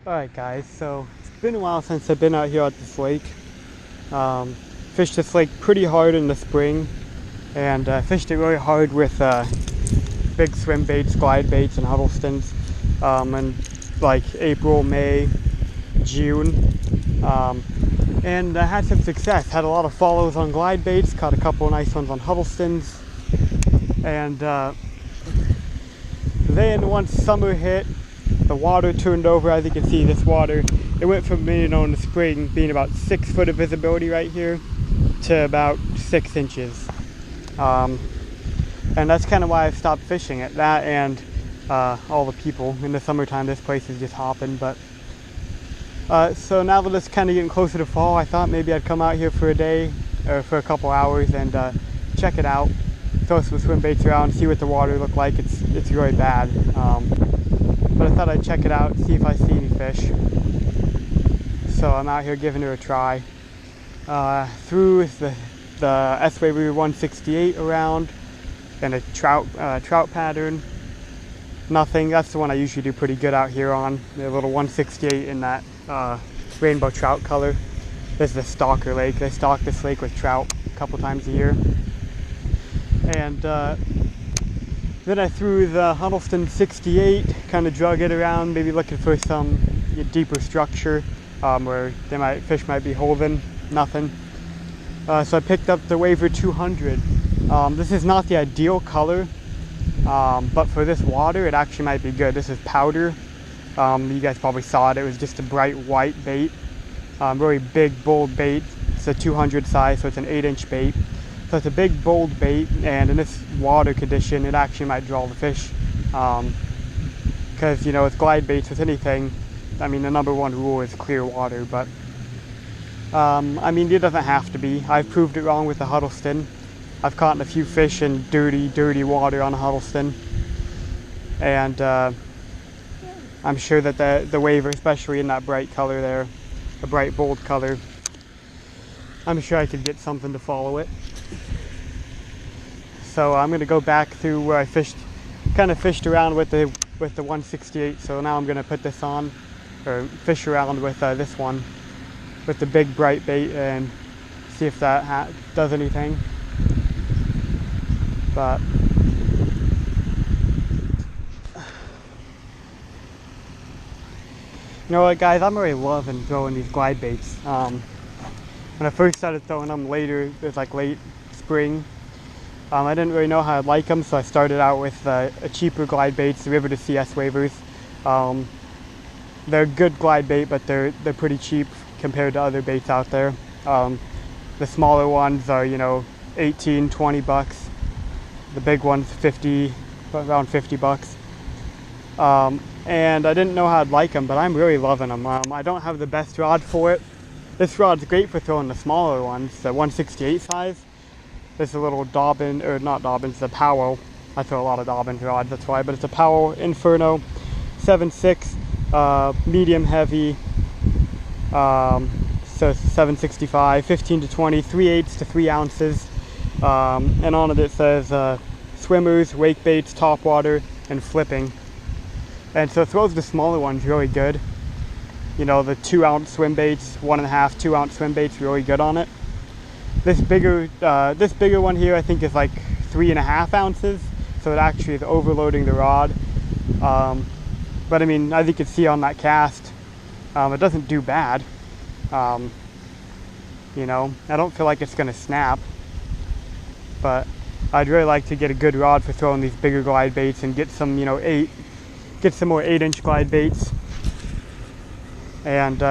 Alright guys, so it's been a while since I've been out here at this lake. Fished this lake pretty hard in the spring, and fished it really hard with big swim baits, glide baits, and Huddlestons in like April, May, June. And I had some success, had a lot of follows on glide baits, caught a couple of nice ones on Huddlestons, and then once summer hit, the water turned over. As you can see, this water, it went from being in the spring being about 6 foot of visibility right here to about 6 inches. And that's kind of why I stopped fishing it. That and all the people. In the summertime, this place is just hopping. But so now that it's kind of getting closer to fall, I thought maybe I'd come out here for a day or for a couple hours and check it out, throw some swim baits around, see what the water looked like. It's really bad. But I thought I'd check it out, see if I see any fish. So I'm out here giving it a try. Threw the River 168 around and a trout pattern. Nothing. That's the one I usually do pretty good out here on. The little 168 in that rainbow trout color. This is the Stalker Lake. They stock this lake with trout a couple times a year. And then I threw the Huddleston 68, kind of drug it around, maybe looking for some deeper structure where fish might be holding. Nothing. So I picked up the River 200. This is not the ideal color, but for this water, it actually might be good. This is powder. You guys probably saw it. It was just a bright white bait. Really big, bold bait. It's a 200 size, so it's an 8-inch bait. So it's a big, bold bait, and in this water condition, it actually might draw the fish. Because, with glide baits, with anything, I mean, the number one rule is clear water, but, I mean, it doesn't have to be. I've proved it wrong with the Huddleston. I've caught a few fish in dirty, dirty water on a Huddleston. And I'm sure that the River, especially in that bright color there, a bright, bold color, I'm sure I could get something to follow it. So I'm going to go back through where I kind of fished around with the 168. So now I'm going to put this on, or fish around with this one, with the big bright bait, and see if that does anything. But you know what, guys? I'm really loving throwing these glide baits. When I first started throwing them later, it was like late spring. I didn't really know how I'd like them, so I started out with a cheaper glide baits, the River2sea Wavers. They're good glide bait, but they're pretty cheap compared to other baits out there. The smaller ones are, 18, 20 bucks. The big ones, around 50 bucks. And I didn't know how I'd like them, but I'm really loving them. I don't have the best rod for it. This rod's great for throwing the smaller ones, the 168 size. This is a little Dobbin, or not Dobbin, it's a Powell. I throw a lot of Dobbin rods, that's why, but it's a Powell Inferno 7.6, medium heavy, so 765, 15 to 20, 3/8 to 3 ounces, and on it says swimmers, wake baits, topwater, and flipping. And so it throws the smaller ones really good. The 2-ounce swim baits, 1.5, 2-ounce swim baits, really good on it. This bigger one here, I think, is like 3.5 ounces, so it actually is overloading the rod. But I mean, as you can see on that cast, it doesn't do bad. I don't feel like it's gonna snap, but I'd really like to get a good rod for throwing these bigger glide baits and get some, get some more 8-inch glide baits. And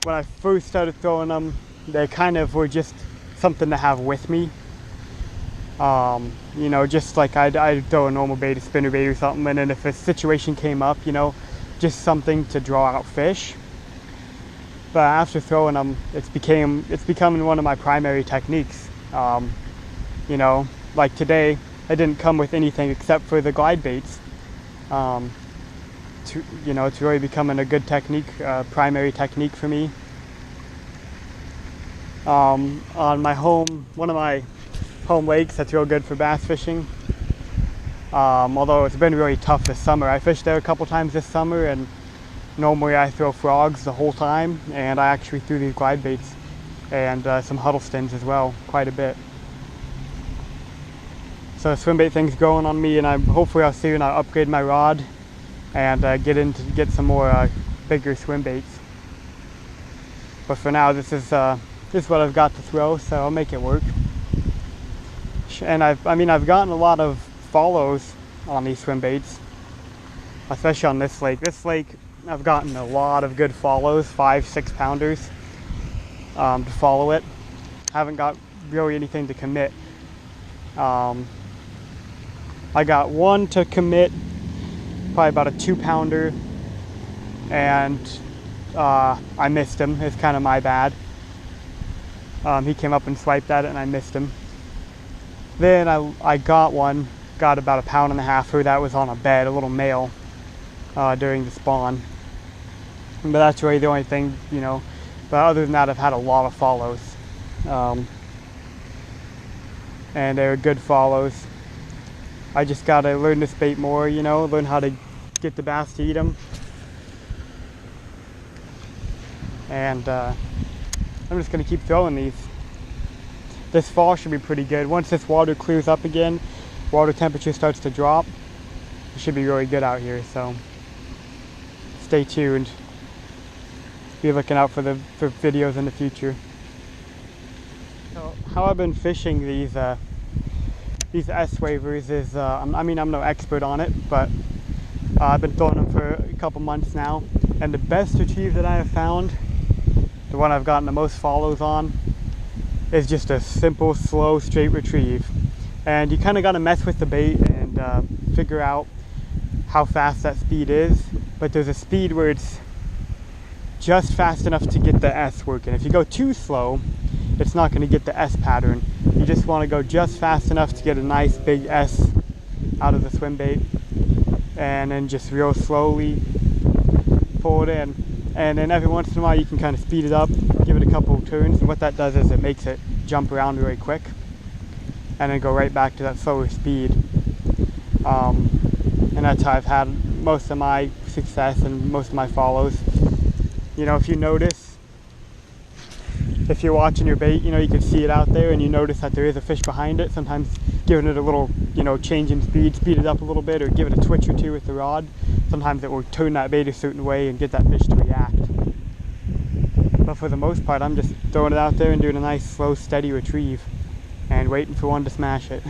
when I first started throwing them, they kind of were just something to have with me. Just like I'd throw a normal bait, a spinner bait or something, and then if a situation came up, just something to draw out fish. But after throwing them, it's becoming one of my primary techniques. Like today, I didn't come with anything except for the glide baits. It's really becoming a good technique, primary technique for me. On one of my home lakes that's real good for bass fishing. Although it's been really tough this summer. I fished there a couple times this summer, and normally I throw frogs the whole time, and I actually threw these glide baits and some Huddlestons as well, quite a bit. So the swim bait thing's growing on me, and hopefully I'll soon upgrade my rod and get some more bigger swim baits. But for now, this is what I've got to throw, so I'll make it work. And I've gotten a lot of follows on these swim baits, especially on this lake. This lake, I've gotten a lot of good follows, 5-6 pounders to follow it. Haven't got really anything to commit. I got one to commit, probably about a 2-pounder, and I missed him. It's kind of my bad. He came up and swiped at it, and I missed him. Then I got about 1.5 pounds through. That was on a bed, a little male, during the spawn. But that's really the only thing, you know. But other than that, I've had a lot of follows. And they're good follows. I just gotta learn this bait more, you know, learn how to get the bass to eat them. And I'm just gonna keep throwing these. This fall should be pretty good. Once this water clears up again, water temperature starts to drop, it should be really good out here, so stay tuned. Be looking out for videos in the future. So how I've been fishing these S-wavers is, I'm no expert on it, but I've been throwing them for a couple months now, and the best retrieve that I have found, the one I've gotten the most follows on, is just a simple, slow, straight retrieve. And you kind of got to mess with the bait and figure out how fast that speed is, but there's a speed where it's just fast enough to get the S working. If you go too slow, it's not going to get the S pattern. You just want to go just fast enough to get a nice big S out of the swim bait, and then just real slowly pull it in. And then every once in a while you can kind of speed it up, give it a couple of turns, and what that does is it makes it jump around really quick and then go right back to that slower speed. And that's how I've had most of my success and most of my follows. You know, if you notice, if you're watching your bait, you know, you can see it out there and you notice that there is a fish behind it. Sometimes giving it a little, you know, change in speed, speed it up a little bit, or give it a twitch or two with the rod. Sometimes it will turn that bait a certain way and get that fish to react. But for the most part, I'm just throwing it out there and doing a nice, slow, steady retrieve and waiting for one to smash it.